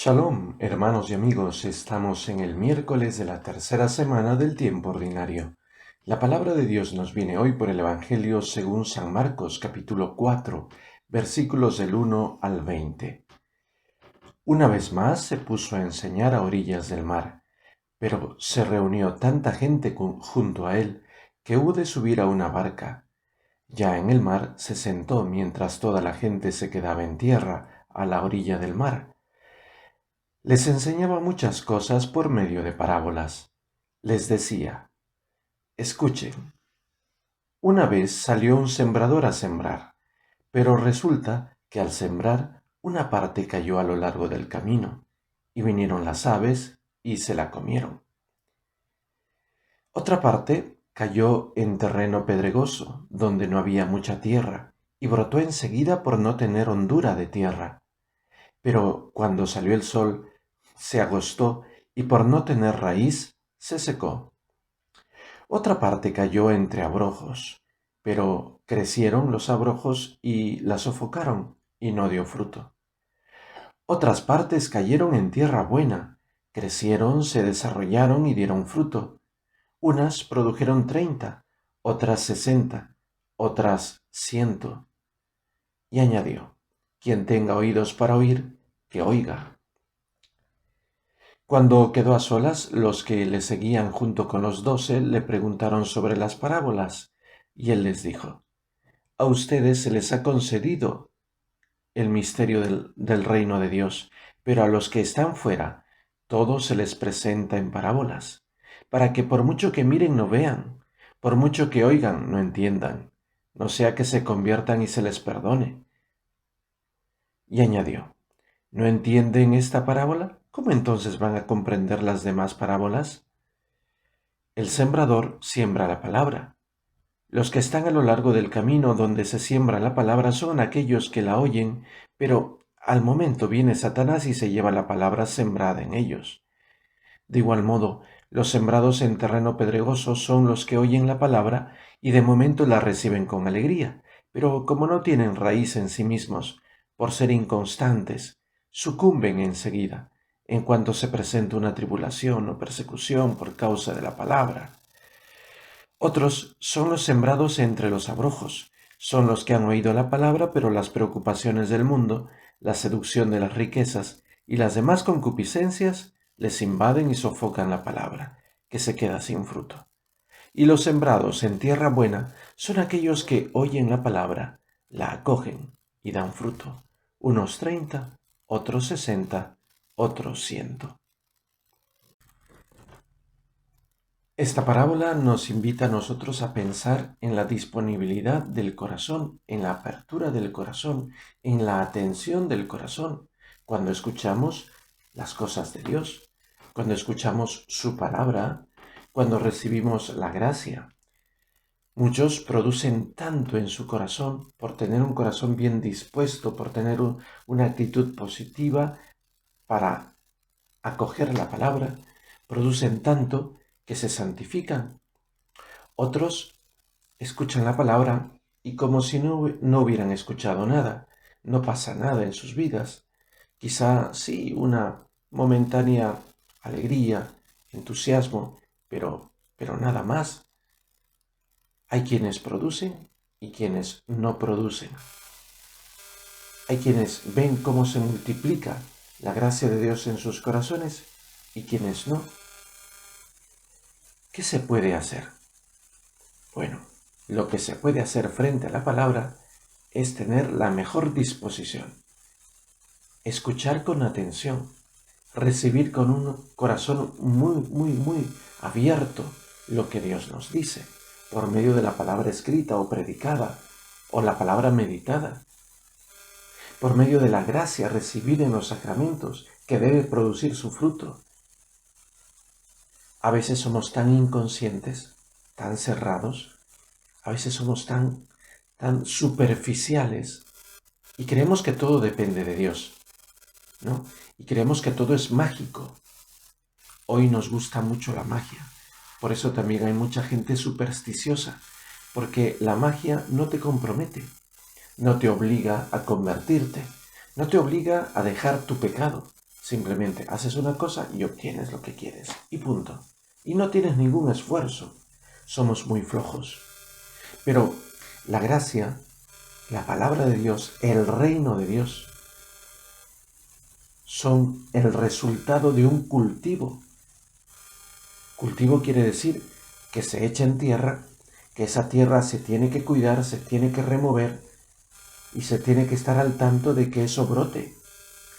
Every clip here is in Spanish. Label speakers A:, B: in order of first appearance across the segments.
A: Shalom, hermanos y amigos, estamos en el miércoles de la tercera semana del tiempo ordinario. La palabra de Dios nos viene hoy por el Evangelio según San Marcos, capítulo 4, versículos del 1 al 20. Una vez más se puso a enseñar a orillas del mar, pero se reunió tanta gente junto a él que hubo de subir a una barca. Ya en el mar se sentó mientras toda la gente se quedaba en tierra, a la orilla del mar. Les enseñaba muchas cosas por medio de parábolas. Les decía, escuchen, una vez salió un sembrador a sembrar, pero resulta que al sembrar una parte cayó a lo largo del camino, y vinieron las aves y se la comieron. Otra parte cayó en terreno pedregoso, donde no había mucha tierra, y brotó enseguida por no tener hondura de tierra. Pero cuando salió el sol, se agostó y por no tener raíz, se secó. Otra parte cayó entre abrojos, pero crecieron los abrojos y la sofocaron y no dio fruto. Otras partes cayeron en tierra buena, crecieron, se desarrollaron y dieron fruto. Unas produjeron 30, otras 60, otras 100. Y añadió, quien tenga oídos para oír, que oiga. Cuando quedó a solas, los que le seguían junto con los 12 le preguntaron sobre las parábolas, y él les dijo, a ustedes se les ha concedido el misterio del reino de Dios, pero a los que están fuera, todo se les presenta en parábolas, para que por mucho que miren no vean, por mucho que oigan no entiendan, no sea que se conviertan y se les perdone. Y añadió, ¿no entienden esta parábola? ¿Cómo entonces van a comprender las demás parábolas? El sembrador siembra la palabra. Los que están a lo largo del camino donde se siembra la palabra son aquellos que la oyen, pero al momento viene Satanás y se lleva la palabra sembrada en ellos. De igual modo, los sembrados en terreno pedregoso son los que oyen la palabra y de momento la reciben con alegría, pero como no tienen raíz en sí mismos, por ser inconstantes, sucumben enseguida, en cuanto se presenta una tribulación o persecución por causa de la palabra. Otros son los sembrados entre los abrojos, son los que han oído la palabra, pero las preocupaciones del mundo, la seducción de las riquezas y las demás concupiscencias les invaden y sofocan la palabra, que se queda sin fruto. Y los sembrados en tierra buena son aquellos que oyen la palabra, la acogen y dan fruto, unos 30, otros 60, otros 100. Esta parábola nos invita a nosotros a pensar en la disponibilidad del corazón, en la apertura del corazón, en la atención del corazón, cuando escuchamos las cosas de Dios, cuando escuchamos su palabra, cuando recibimos la gracia. Muchos producen tanto en su corazón por tener un corazón bien dispuesto, por tener una actitud positiva para acoger la palabra, producen tanto que se santifican. Otros escuchan la palabra y como si no hubieran escuchado nada, no pasa nada en sus vidas. Quizá sí una momentánea alegría, entusiasmo, pero nada más. Hay quienes producen y quienes no producen. Hay quienes ven cómo se multiplica la gracia de Dios en sus corazones y quienes no. ¿Qué se puede hacer? Bueno, lo que se puede hacer frente a la palabra es tener la mejor disposición, escuchar con atención, recibir con un corazón muy abierto lo que Dios nos dice, por medio de la palabra escrita o predicada, o la palabra meditada, por medio de la gracia recibida en los sacramentos, que debe producir su fruto. A veces somos tan inconscientes, tan cerrados, a veces somos tan superficiales y creemos que todo depende de Dios, ¿no? Y creemos que todo es mágico. Hoy nos gusta mucho la magia, por eso también hay mucha gente supersticiosa, porque la magia no te compromete, no te obliga a convertirte, no te obliga a dejar tu pecado, Simplemente haces una cosa y obtienes lo que quieres. Y punto. Y no tienes ningún esfuerzo. Somos muy flojos. Pero la gracia, la palabra de Dios, el reino de Dios, son el resultado de un cultivo. Cultivo quiere decir que se echa en tierra, que esa tierra se tiene que cuidar, se tiene que remover y se tiene que estar al tanto de que eso brote.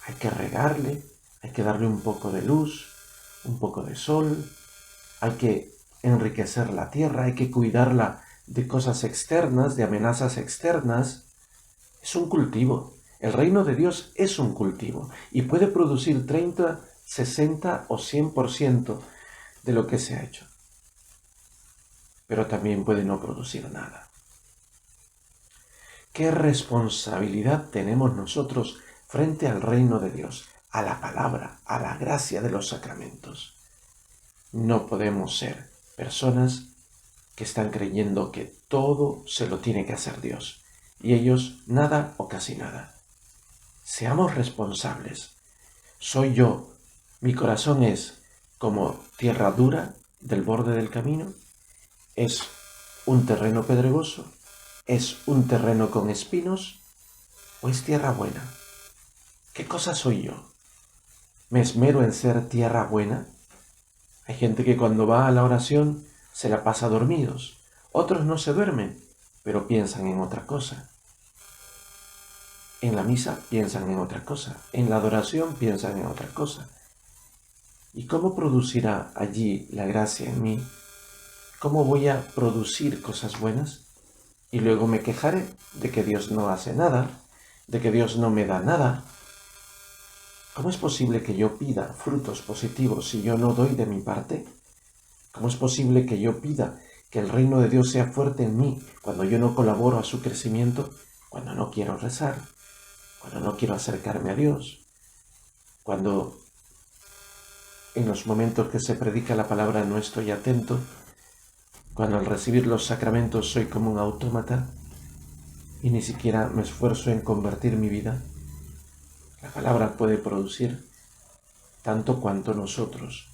A: Hay que regarle, hay que darle un poco de luz, un poco de sol, hay que enriquecer la tierra, hay que cuidarla de cosas externas, de amenazas externas. Es un cultivo. El reino de Dios es un cultivo y puede producir 30, 60 o 100% de lo que se ha hecho. Pero también puede no producir nada. ¿Qué responsabilidad tenemos nosotros frente al reino de Dios, a la palabra, a la gracia de los sacramentos? No podemos ser personas que están creyendo que todo se lo tiene que hacer Dios y ellos nada o casi nada. Seamos responsables. Soy yo, mi corazón es como tierra dura del borde del camino, es un terreno pedregoso, es un terreno con espinos o es tierra buena. ¿Qué cosa soy yo? ¿Me esmero en ser tierra buena? Hay gente que cuando va a la oración se la pasa dormidos. Otros no se duermen, pero piensan en otra cosa. En la misa piensan en otra cosa. En la adoración piensan en otra cosa. ¿Y cómo producirá allí la gracia en mí? ¿Cómo voy a producir cosas buenas? Y luego me quejaré de que Dios no hace nada, de que Dios no me da nada. ¿Cómo es posible que yo pida frutos positivos si yo no doy de mi parte? ¿Cómo es posible que yo pida que el reino de Dios sea fuerte en mí cuando yo no colaboro a su crecimiento, cuando no quiero rezar, cuando no quiero acercarme a Dios, cuando en los momentos que se predica la palabra no estoy atento, cuando al recibir los sacramentos soy como un autómata y ni siquiera me esfuerzo en convertir mi vida? La palabra puede producir tanto cuanto nosotros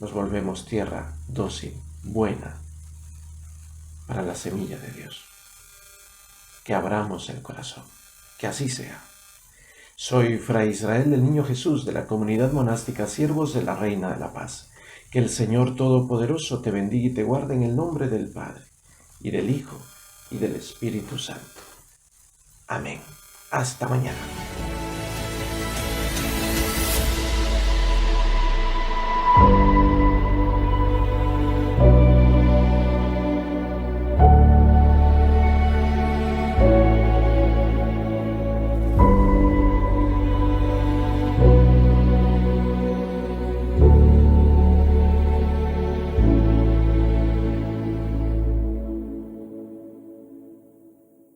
A: nos volvemos tierra dócil, buena, para la semilla de Dios. Que abramos el corazón, que así sea. Soy Fray Israel del Niño Jesús de la comunidad monástica Siervos de la Reina de la Paz. Que el Señor Todopoderoso te bendiga y te guarde en el nombre del Padre, y del Hijo, y del Espíritu Santo. Amén. Hasta mañana.